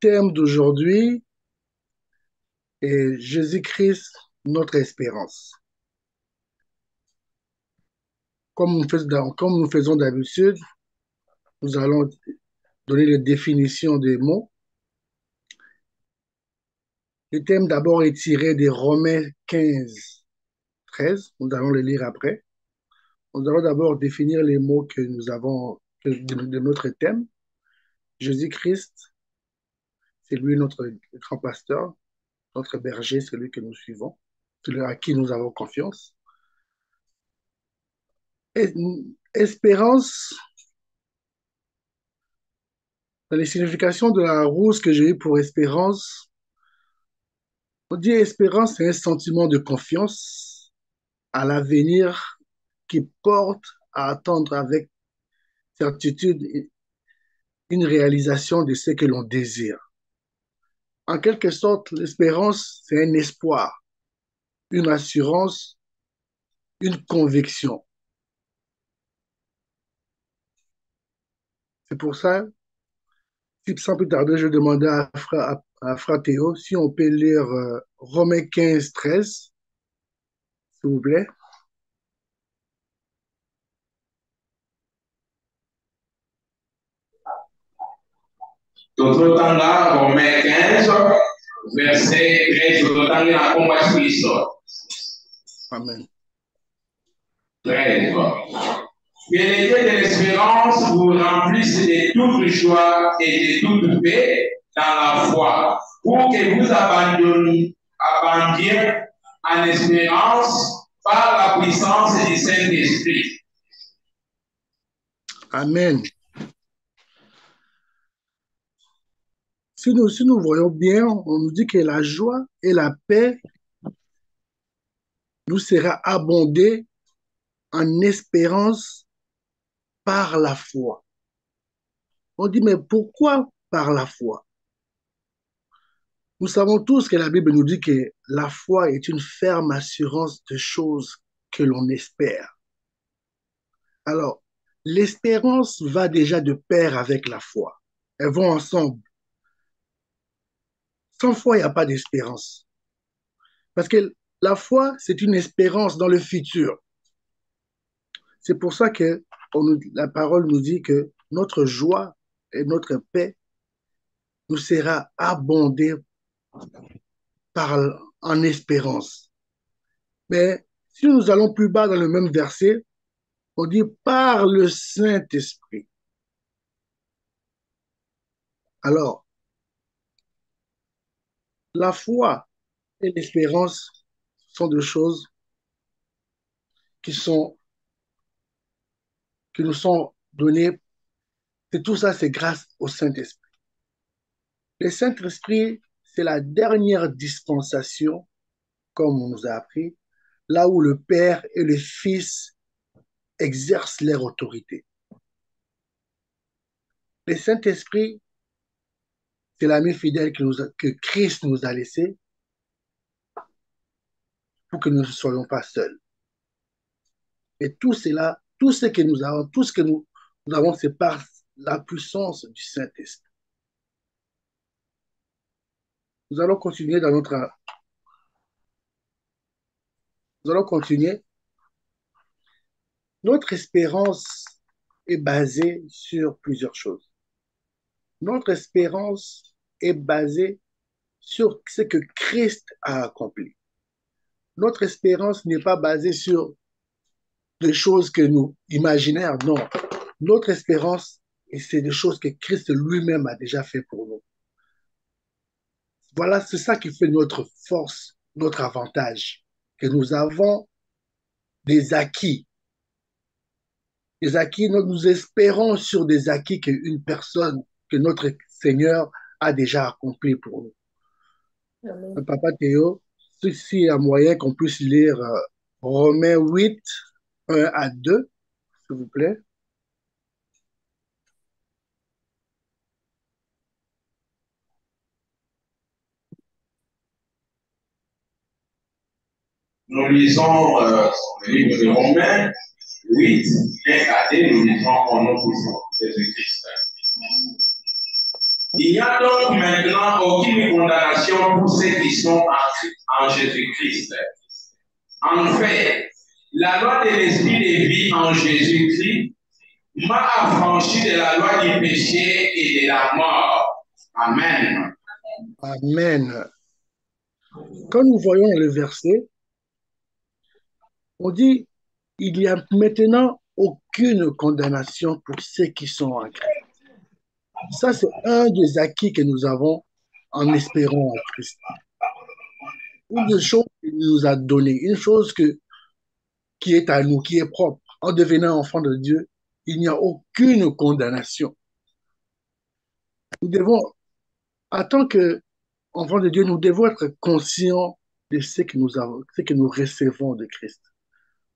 thème d'aujourd'hui est Jésus-Christ, notre espérance. Comme nous faisons d'habitude, nous allons donner les définitions des mots. Le thème d'abord est tiré des Romains 15, 13. Nous allons le lire après. Nous allons d'abord définir les mots que nous avons de notre thème. Jésus-Christ, c'est lui notre grand pasteur, notre berger, celui que nous suivons, celui à qui nous avons confiance. Et, espérance, dans les significations de la rose que j'ai eue pour espérance, on dit espérance, c'est un sentiment de confiance à l'avenir qui porte à attendre avec certitude une réalisation de ce que l'on désire. En quelque sorte, l'espérance, c'est un espoir, une assurance, une conviction. C'est pour ça, si sans plus tarder, je demandais à Frère Théo si on peut lire Romains 15, 13, s'il vous plaît. D'autres temps là, Romains 15, verset 13, d'autres temps là, comment est-ce qu'il sort? Amen. 13. Que les dieux de l'espérance vous remplissent de toute joie et de toute paix dans la foi, pour que vous abandonniez en espérance par la puissance du Saint-Esprit. Amen. Si nous voyons bien, on nous dit que la joie et la paix nous sera abondée en espérance par la foi. On dit, mais pourquoi par la foi? Nous savons tous que la Bible nous dit que la foi est une ferme assurance de choses que l'on espère. Alors, l'espérance va déjà de pair avec la foi. Elles vont ensemble. Sans foi, il n'y a pas d'espérance. Parce que la foi, c'est une espérance dans le futur. C'est pour ça que la parole nous dit que notre joie et notre paix nous sera abondée en espérance. Mais si nous allons plus bas dans le même verset, on dit par le Saint-Esprit. Alors, la foi et l'espérance sont deux choses qui nous sont données. Et tout ça, c'est grâce au Saint-Esprit. Le Saint-Esprit, c'est la dernière dispensation, comme on nous a appris, là où le Père et le Fils exercent leur autorité. Le Saint-Esprit, c'est l'ami fidèle que Christ nous a laissé pour que nous ne soyons pas seuls. Et tout cela, tout ce que nous avons, tout ce que nous avons, c'est par la puissance du Saint-Esprit. Nous allons continuer dans notre... Nous allons continuer. Notre espérance est basée sur plusieurs choses. Notre espérance est basée sur ce que Christ a accompli. Notre espérance n'est pas basée sur des choses que nous imaginaires, non. Notre espérance, c'est des choses que Christ lui-même a déjà fait pour nous. Voilà, c'est ça qui fait notre force, notre avantage, que nous avons des acquis. Des acquis, nous espérons sur des acquis qu'une personne, que notre Seigneur a déjà accompli pour nous. Amen. Papa Théo, s'il y a moyen qu'on puisse lire Romains 8, 1 à 2, s'il vous plaît. Nous lisons le livre de Romains 8, 1 à 2, nous lisons au nom de Jésus-Christ. Il n'y a donc maintenant aucune condamnation pour ceux qui sont en Jésus-Christ. En fait, la loi de l'esprit de vie en Jésus-Christ m'a affranchi de la loi du péché et de la mort. Amen. Amen. Quand nous voyons le verset, on dit, il n'y a maintenant aucune condamnation pour ceux qui sont en Christ. Ça, c'est un des acquis que nous avons en espérant en Christ. Une des choses qu'il nous a donné, une chose qui est à nous, qui est propre. En devenant enfant de Dieu, il n'y a aucune condamnation. Nous devons, en tant qu'enfants de Dieu, nous devons être conscients de ce que nous avons, ce que nous recevons de Christ.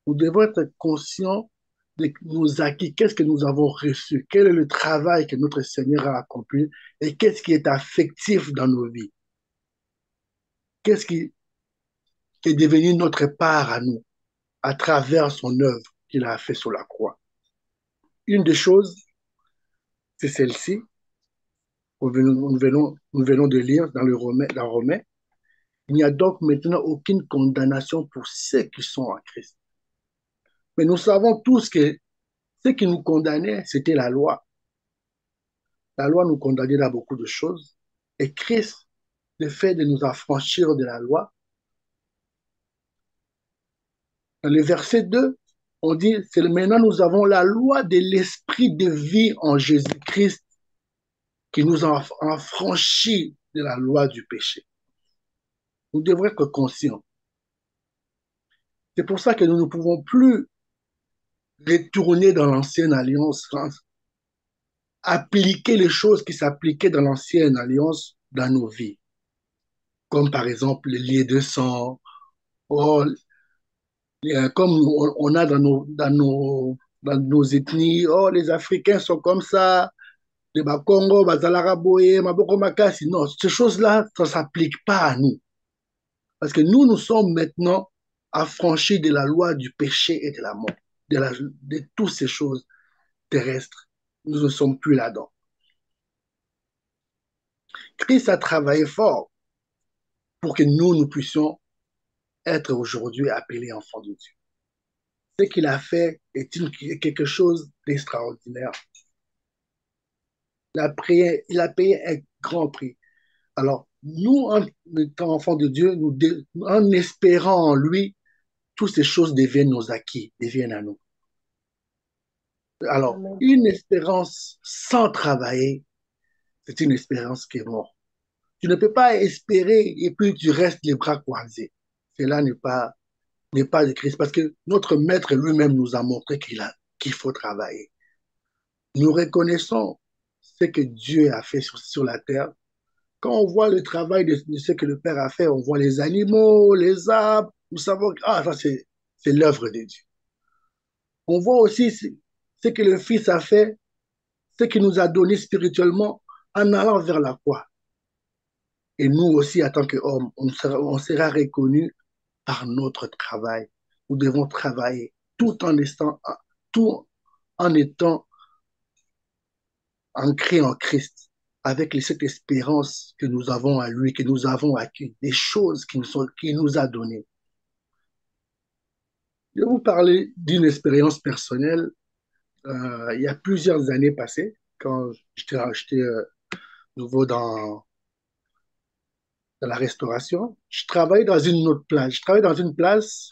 Nous devons être conscients de nos acquis, qu'est-ce que nous avons reçu, quel est le travail que notre Seigneur a accompli et qu'est-ce qui est affectif dans nos vies. Qu'est-ce qui est devenu notre part à nous à travers son œuvre qu'il a fait sur la croix. Une des choses, c'est celle-ci. Nous venons de lire dans dans Romain. Il n'y a donc maintenant aucune condamnation pour ceux qui sont en Christ. Mais nous savons tous que ce qui nous condamnait, c'était la loi. La loi nous condamnait à beaucoup de choses. Et Christ, le fait de nous affranchir de la loi, dans le verset 2, on dit, c'est maintenant nous avons la loi de l'esprit de vie en Jésus-Christ qui nous a affranchis de la loi du péché. Nous devons être conscients. C'est pour ça que nous ne pouvons plus retourner dans l'ancienne alliance, appliquer les choses qui s'appliquaient dans l'ancienne alliance dans nos vies. Comme par exemple les liens de sang, oh, comme on a dans nos ethnies, oh, les Africains sont comme ça, les Bakongo, Bazalaraboye, Maboko Makasi. Non, ces choses-là, ça ne s'applique pas à nous. Parce que nous sommes maintenant affranchis de la loi du péché et de la mort, de toutes ces choses terrestres. Nous ne sommes plus là-dedans. Christ a travaillé fort pour que nous puissions être aujourd'hui appelés enfants de Dieu. Ce qu'il a fait est quelque chose d'extraordinaire. Il a payé un grand prix. Alors, nous, en étant enfants de Dieu, en espérant en lui, toutes ces choses deviennent nos acquis, deviennent à nous. Alors, une espérance sans travailler, c'est une espérance qui est morte. Tu ne peux pas espérer et puis tu restes les bras croisés. Cela n'est pas de Christ parce que notre Maître lui-même nous a montré qu'il faut travailler. Nous reconnaissons ce que Dieu a fait sur la terre. Quand on voit le travail de ce que le Père a fait, on voit les animaux, les arbres, nous savons que ça c'est l'œuvre de Dieu. On voit aussi ce que le Fils a fait, ce qu'il nous a donné spirituellement en allant vers la croix. Et nous aussi, en tant qu'hommes, on sera reconnus par notre travail. Nous devons travailler tout en étant ancrés en Christ, avec cette espérance que nous avons à lui, que nous avons acquis, des choses qu'il nous a données. Je vais vous parler d'une expérience personnelle. Il y a plusieurs années passées, quand j'étais nouveau dans la restauration, je travaillais dans une autre place. Je travaillais dans une place,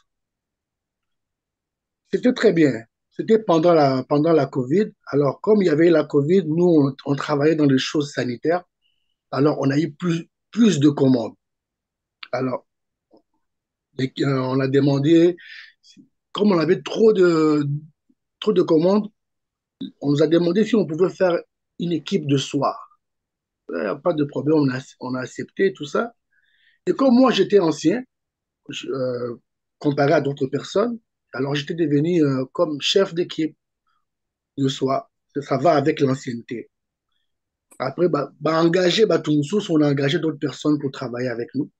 c'était très bien. C'était pendant la COVID. Alors, comme il y avait la COVID, nous, on travaillait dans les choses sanitaires. Alors, on a eu plus de commandes. Alors, on a demandé, comme on avait trop de commandes, on nous a demandé si on pouvait faire une équipe de soir. Pas de problème, on a accepté tout ça. Et comme moi, j'étais ancien, comparé à d'autres personnes, alors j'étais devenu comme chef d'équipe de soir. Ça va avec l'ancienneté. Après, engager, on a engagé d'autres personnes pour travailler avec nous.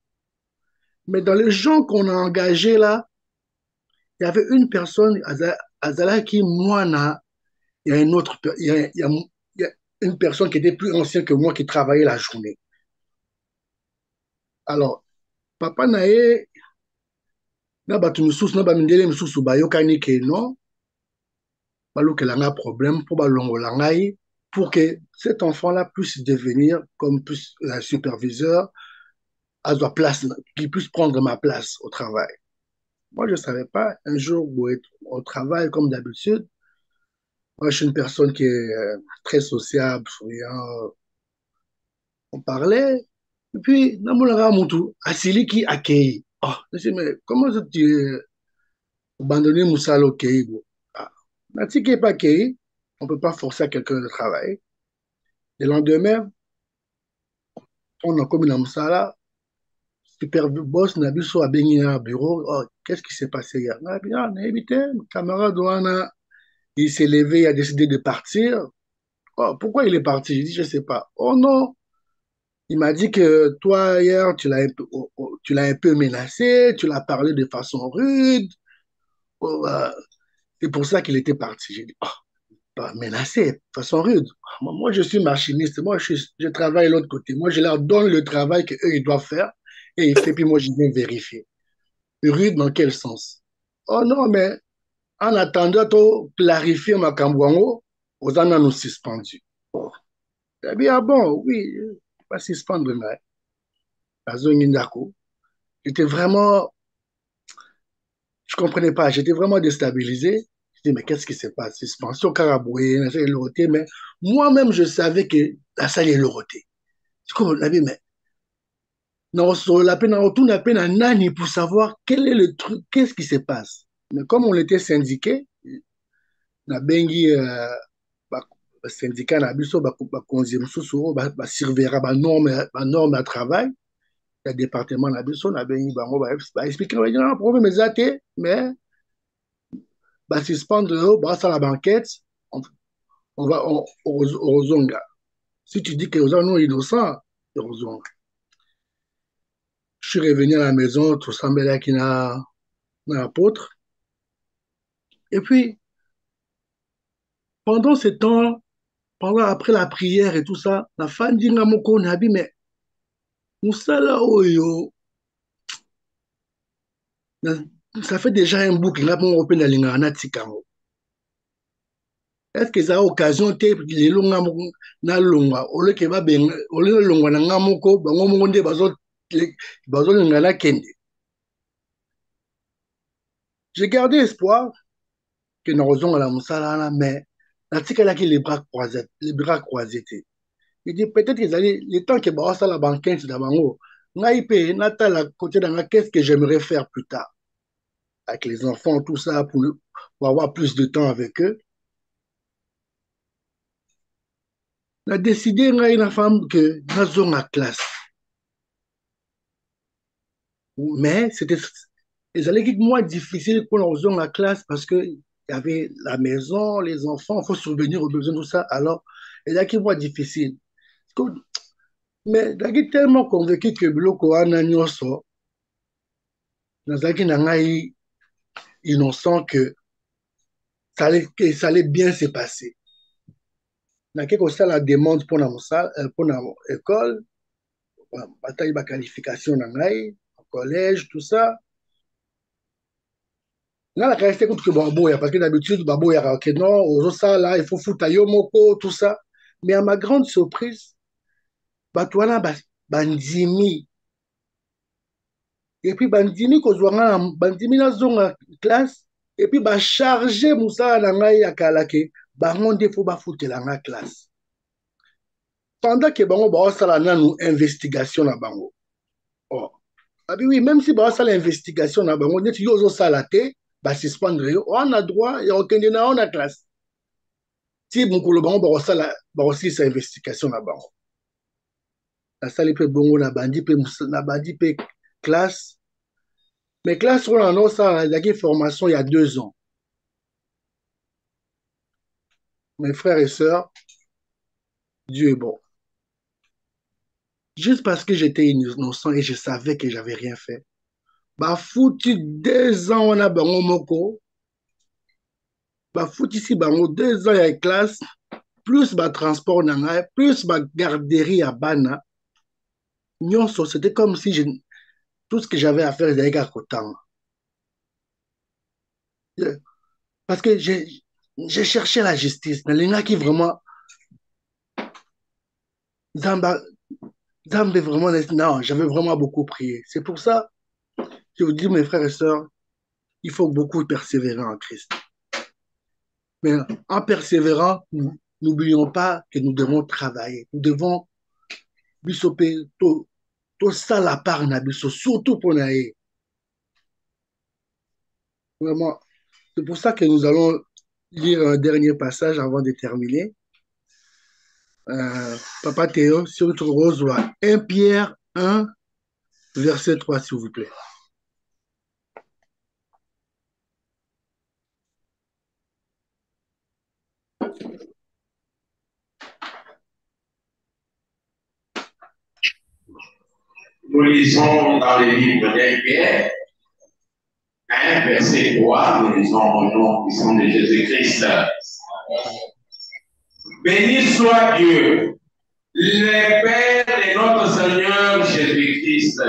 Mais dans les gens qu'on a engagés là, il y avait une personne, Azala qui, moi, il y a une autre, il y a une personne qui était plus ancienne que moi qui travaillait la journée. Alors, papa na ye, na bato misusu, na bamindele misusu bayokani ke non, balukela problème pour balongola ngai, pour que cet enfant-là puisse devenir comme plus un superviseur, à sa place, qu'il puisse prendre ma place au travail. Moi, je ne savais pas. Un jour, au travail, comme d'habitude, moi, je suis une personne qui est très sociable, souriant. On parlait. Et puis, Namoulaga Moutou, Asili qui accueille. Oh, je dis, mais comment tu abandonné Moussalo Keigo? Ah, Nati qui n'est pas accueilli, on ne peut pas forcer à quelqu'un de travailler. Le lendemain, on a comme une Moussala, super boss, Nabiso a baigné un bureau. Oh, qu'est-ce qui s'est passé hier? On a évité, camarade Douana, il s'est levé, il a décidé de partir. Oh, pourquoi il est parti? Je dis, je ne sais pas. Oh non, il m'a dit que toi, hier, tu l'as un peu menacé, tu l'as parlé de façon rude. Oh, c'est pour ça qu'il était parti. J'ai dit, oh, pas menacé, de façon rude. Moi, je suis machiniste. Moi, je travaille de l'autre côté. Moi, je leur donne le travail qu'eux, ils doivent faire. Et il fait, puis moi, je viens vérifier. Rude dans quel sens? Oh non, mais en attendant, de clarifier ma cambouango, aux en nous suspendu. Oh. Eh bien, bon, oui, pas suspendre, mais la zone Indako. J'étais vraiment, je comprenais pas, j'étais vraiment déstabilisé. Je dis, mais qu'est-ce qui se passe? Suspension, caraboué, mais moi-même, je savais que la salle est lorotée. C'est comme on avait, mais on la peine, on tourne la peine à Nani pour savoir quel est le truc, qu'est-ce qui se passe. Mais comme on était syndiqué, na bengi, syndicat na biso, konzi mususu, surveillera, norme à travail, le département na biso, na bengi, bango, expliquer, un problème, mais suspendre, ça la banquette, on, on va au zonga. Si tu dis que aux gens non innocents, au zonga. Je suis revenu à la maison, tout semblait qu'il y a un apôtre. Et puis, pendant ce temps, après la prière et tout ça, la femme dit à mon nabi, mais Moussala Oyo, ça fait déjà un bout qu'il a mon open la ligne en Atikamo. Est-ce que ça a occasion de les longa na longa, au lieu que va bien, au lieu de longa na ngamoko, bango monde bazo ngana kende. J'ai gardé espoir que nous rejoignons la Moussala, mais l'article a les bras croisés, les bras croisés. Il dit peut-être que le temps que ça la banquette c'est d'abord, naïpe, natal côté d'un qu'est-ce que j'aimerais faire plus tard avec les enfants, tout ça, pour avoir plus de temps avec eux. On a décidé, une femme, que nous avons la classe. Mais c'était, les allait moins difficile pour nous avons la classe parce que il y avait la maison, les enfants, il faut subvenir aux besoins, tout ça. Alors, il y a qui moins difficile. Mais il est tellement convaincu que Biloko a nyonso, nazaki nangai innocent que ça allait bien se passer. Nake ko la demande pour l'école, bataille ba qualification nangai, au collège, tout ça. Là, la qualité contre que baboya, parce que d'habitude, baboya, ok, non, aux ça, là, il faut foutre yomoko, tout ça. Mais à ma grande surprise, batouana bandimi. Et puis bandimi, bandimi na zonga classe, et puis chargé moussa nangai ya kalake, bangonde faut foutre la classe. Pendant que bango basala nanu investigation na bango. Oh. Ah oui, même si basala investigation na bango, net yozo salate, suspendre yo, on a droit ya okende na on a classe. Si mukolo bango sa investigation na bango. La sali pe bongo na bandi pe classe. Mais classe on a ça la formation il y a 2 ans. Mes frères et sœurs, Dieu est bon. Juste parce que j'étais innocent et je savais que j'avais rien fait. Foutu 2 ans on a bango moko. Foutu ici bango 2 ans il y a classe. plus ma transport nanga, plus ma garderie à Bana, c'était comme si tout ce que j'avais à faire, j'avais à côté. Parce que j'ai cherché la justice. Mais les gens qui vraiment, Zamba, Zambé vraiment, non, j'avais vraiment beaucoup prié. C'est pour ça, je vous dis, mes frères et sœurs, il faut beaucoup persévérer en Christ. Mais en persévérant, n'oublions pas que nous devons travailler. Nous devons bisoper tout ça la part na biso, surtout pour naïe. Vraiment, c'est pour ça que nous allons lire un dernier passage avant de terminer. Papa Théo, sur notre rose, 1 Pierre 1, verset 3, s'il vous plaît. Nous lisons dans le livre d'Un Pierre, 1 verset 3, nous lisons au nom puissant de Jésus-Christ. Béni soit Dieu, le Père de notre Seigneur Jésus-Christ,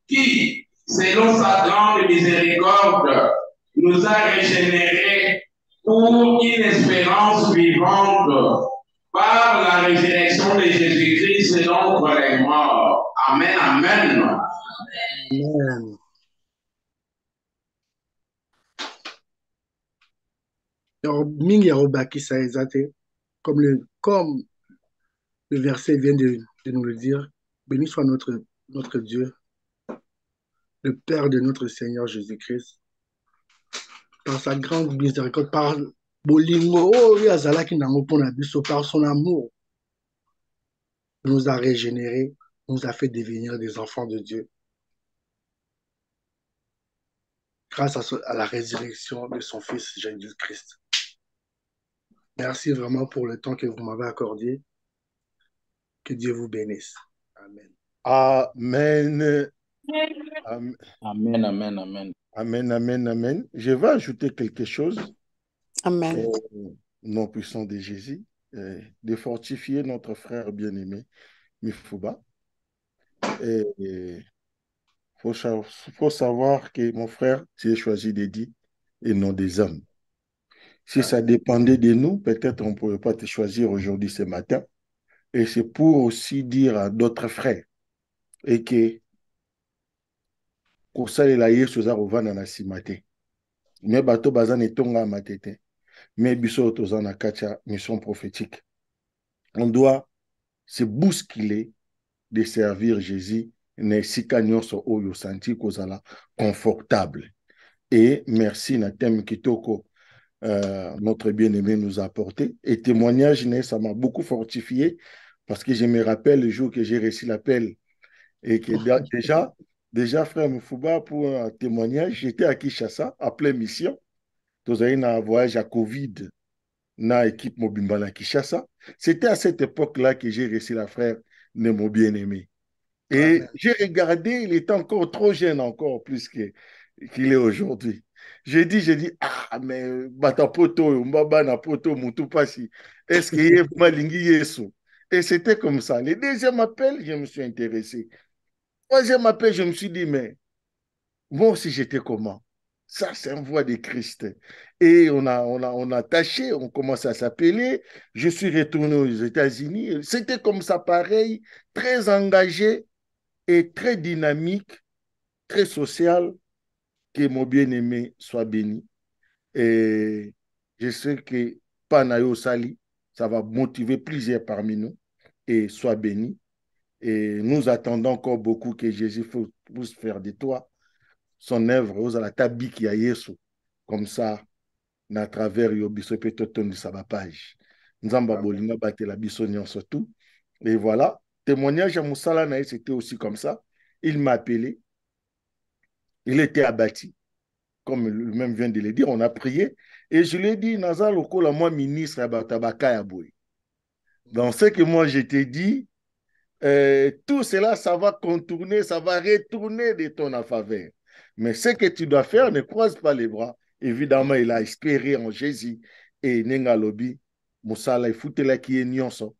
qui, selon sa grande miséricorde, nous a régénérés pour une espérance vivante par la résurrection de Jésus-Christ d'entre les morts. Amen, amen. Amen. Mingi Yarobaki Saezate, comme le verset vient de nous le dire, béni soit notre Dieu, le Père de notre Seigneur Jésus-Christ, par sa grande miséricorde, par Bolingo, par son amour, nous a régénérés, nous a fait devenir des enfants de Dieu, grâce à la résurrection de son Fils Jésus-Christ. Merci vraiment pour le temps que vous m'avez accordé. Que Dieu vous bénisse. Amen. Amen. Amen. Amen, amen, amen. Amen, amen, amen. Je vais ajouter quelque chose. Amen. Au nom puissant de Jésus, de fortifier notre frère bien-aimé, Mifouba. Il faut savoir que mon frère s'est choisi des dits et non des hommes. Si ça dépendait de nous, peut-être on ne pourrait pas te choisir aujourd'hui ce matin. Et c'est pour aussi dire à d'autres frères et que kosalela yesu eza kovanda na nsima te me bato baza na etonga ya mate te me biso toza na kati ya mission prophétique. On doit se bousculer de servir Jésus na esika nyonso oyo santi kozala confortable. Et merci na thème kitoko notre bien-aimé nous a apporté. Et témoignage, ça m'a beaucoup fortifié parce que je me rappelle le jour que j'ai reçu l'appel et que déjà, frère Mfouba, pour un témoignage, j'étais à Kinshasa, à pleine mission. Nous avons un voyage à Covid, dans l'équipe Mobimbala Kinshasa. C'était à cette époque-là que j'ai reçu la frère de mon bien-aimé. Et j'ai regardé, il était encore trop jeune, encore plus qu'il est aujourd'hui. J'ai dit, ah, mais Batapoto, Mbaba Poto, Moutupasi, est-ce qu'il y a Malingi Yesu? Et c'était comme ça. Le deuxième appel, je me suis intéressé. Troisième appel, je me suis dit, mais moi aussi, j'étais comment? Ça, c'est une voix de Christ. Et on a tâché, on commence à s'appeler. Je suis retourné aux États-Unis. C'était comme ça, pareil, très engagé et très dynamique, très social, que mon bien-aimé soit béni. Et je sais que Panayo Sali, ça va motiver plusieurs parmi nous et soit béni. Et nous attendons encore beaucoup que Jésus puisse faire de toi son œuvre aux la tabi qui a Yesu. Comme ça, à travers Yobiso Petoton de sa page. Nzamba Bolina Bate la Bissonion surtout. Et voilà, témoignage à Moussala Naïs, c'était aussi comme ça. Il m'a appelé. Il était abattu. Comme lui-même vient de le dire, on a prié. Et je lui ai dit, Naza Lokola, moi, ministre à Batabaka Yaboué. Dans ce que moi, je t'ai dit, tout cela, ça va contourner, ça va retourner de ton faveur. Mais ce que tu dois faire, ne croise pas les bras. Évidemment, il a espéré en Jésus. Et Nengalobi, mosala efutelaki ye nyonso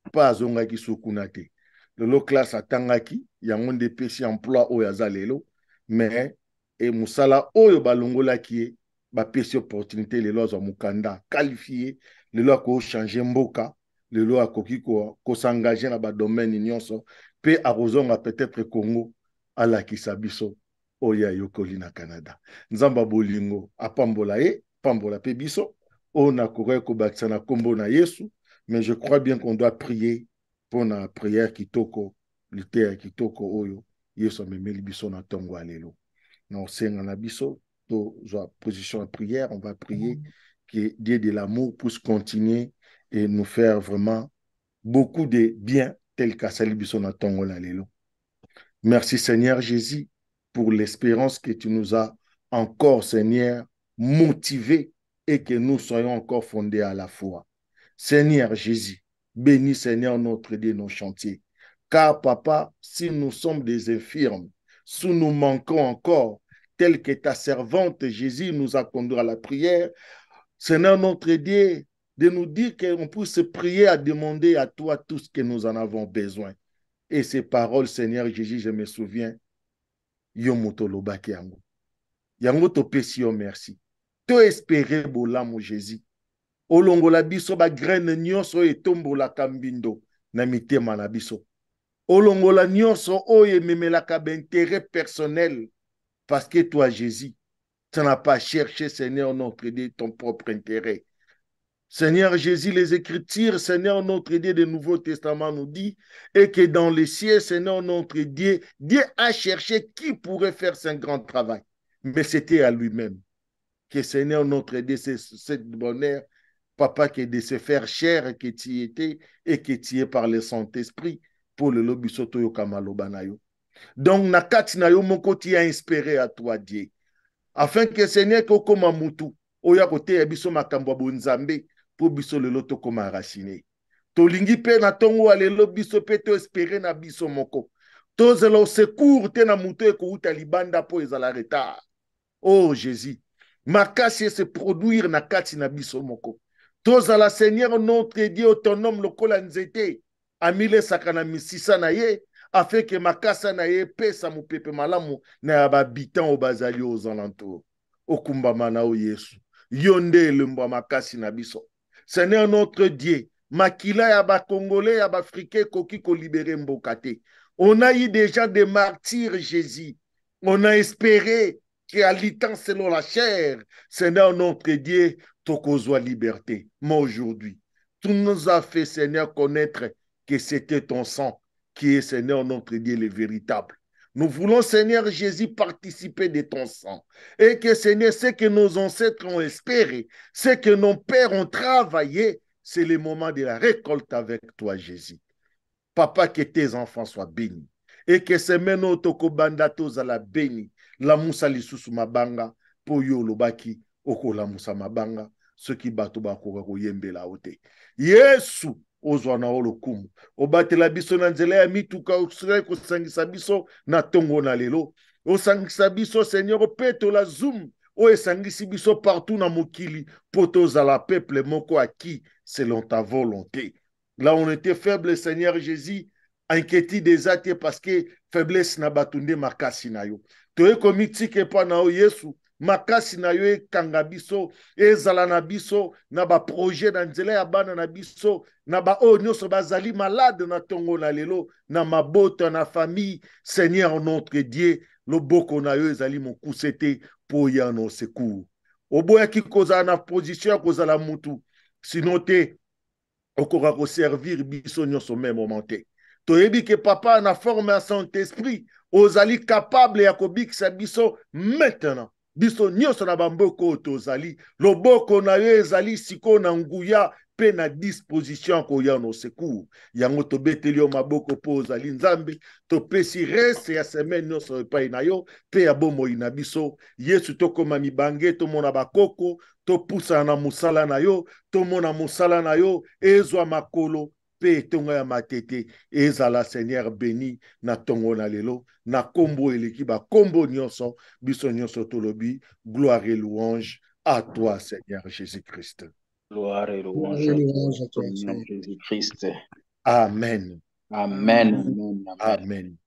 mpo azongaki sukuna te. Lelo classe atangaki yango nde epesi emploi oyo aza lelo, mais mosala oyo balongolaki ye bapesi opportunité lelo azwa mokanda qualifié, lelo akochange mboka, lelo akoki kosengage na badomaine nyonso mpe akozonga peut-être Congo alakisa biso oyo ayokoli na Canada. Nzamba bolingo apambola ye, pambola pe biso oyo nakoki kobakisa na kombo na Yesu. Mais je crois bien qu'on doit prier pour la prière kitoko, lutter kitoko oyo Yesu amemeli biso na tongo alelo. Non, c'est na biso to position de prière, on va prier que Dieu de l'amour puisse continuer et nous faire vraiment beaucoup de bien tel qu'à biso na tongo alelo. Merci Seigneur Jésus pour l'espérance que tu nous as encore, Seigneur, motivés et que nous soyons encore fondés à la foi. Seigneur Jésus, bénis Seigneur notre Dieu nos chantiers. Car Papa, si nous sommes des infirmes, si nous manquons encore, tel que ta servante Jésus nous a conduit à la prière, Seigneur notre Dieu, de nous dire qu'on puisse prier à demander à toi tout ce que nous en avons besoin. Et ces paroles, Seigneur Jésus, je me souviens, Yomoto lobaki yango. Yango to pesi yo merci. To espérer bolamo Jésus. Olongola biso ba graine nyonso etombola kambindo na mitema na biso. Olongola nyonso oye memelaka d'intérêt personnel parce que toi Jésus, tu n'as pas cherché Seigneur notre Dieu ton propre intérêt. Seigneur Jésus, les Écritures, Seigneur notre Dieu du Nouveau Testament nous dit et que dans les cieux, Seigneur notre Dieu, Dieu a cherché qui pourrait faire ce grand travail. Mais c'était à lui-même que Seigneur notre Dieu, c'est ce bonheur, Papa, que de se faire chair que tu étais et que tu es par le Saint-Esprit pour le lobby soto yo kamaloba na yo. Donc, nakati na yo moko tu as inspiré à toi Dieu. Afin que Seigneur kokoma mutu, oya kote ya biso makambo bonzambe, pour biso lelo to koma racine. To lingi pe na tongo alelo biso pe to espérer na biso moko. To zelo secours te na mutu eko uta libanda po ezala retard. Oh Jésus, makasi se produire na kati na biso moko. Tozala Seigneur notre Dieu autonome lokola nzete amile sakana misisa na ye afin que makasa na ye pesa mupepe malamu na babitan o bazali aux alentours. Okumbama na o Yesu. Yonde lumba makasi na biso. Seigneur notre Dieu, makila ya ba Congolais ya ba Africains koki ko libérer mbokate. On a eu déjà des martyrs Jésus. On a espéré qu'à l'étant selon la chair, Seigneur notre Dieu, tokozwa liberté. Mais aujourd'hui, tu nous as fait, Seigneur, connaître que c'était ton sang qui est, Seigneur notre Dieu, le véritable. Nous voulons, Seigneur Jésus, participer de ton sang. Et que, Seigneur, ce que nos ancêtres ont espéré, ce que nos pères ont travaillé, c'est le moment de la récolte avec toi, Jésus. Papa, que tes enfants soient bénis. Et que ces meno tokobanda tozala bénis. La moussa lisusu mabanga, po yo lobaki, oko la moussa mabanga, ce qui bato bakora koyembe la ote. Yesu, ozwana olokumu. Obate la biso na nzela ya mituka, osire kosangisa biso na tongo na lelo. Osangisa biso, Seigneur, peto la zoom. O esangisi biso partout na mokili, poto zala peuple moko à qui, selon ta volonté. Là, on était faible, Seigneur Jésus, inquiétude des actes parce que faiblesse na batunde makasi na yo. Toye komitike pa na o Yesu, makasi na yo e kangabiso, ezala na biso, na ba projet na nzela ya bana na biso, na ba o nyoso bazali malade na tongo na lelo, na mabota na famille, Seigneur notre Dieu, loboko na yo ezali mokusete po ya no secours. Oboya ki koza na position koza la mutu, sinon te okora ko servir biso nyonso même moment te. Toyebi que papa na forme à son esprit, ozali capable ya kobikisa biso maintenant. Biso nyonso na bamboko tozali, loboko na yo ezali siko na nguya pe na disposition koya no secours. Yango tobeteli yo maboko po ozali nzambe, topesi reste ya semaine nyonso epai na yo, pe ya bomoi na biso. Yesu tokoma mibange, tomona bakoko, topusa na musala na yo, tomona musala na yo, ezwa makolo, pe tonga ya matete, ezala Seigneur béni, na tongo na lelo, na kombo eleki ba kombo nyonso, biso nyonso tolobi, gloire et louange à toi Seigneur Jésus-Christ. Gloire et Gloire louange et à louange à toi, Seigneur Seigneur. Jésus-Christ. Amen. Amen. Amen. Amen. Amen.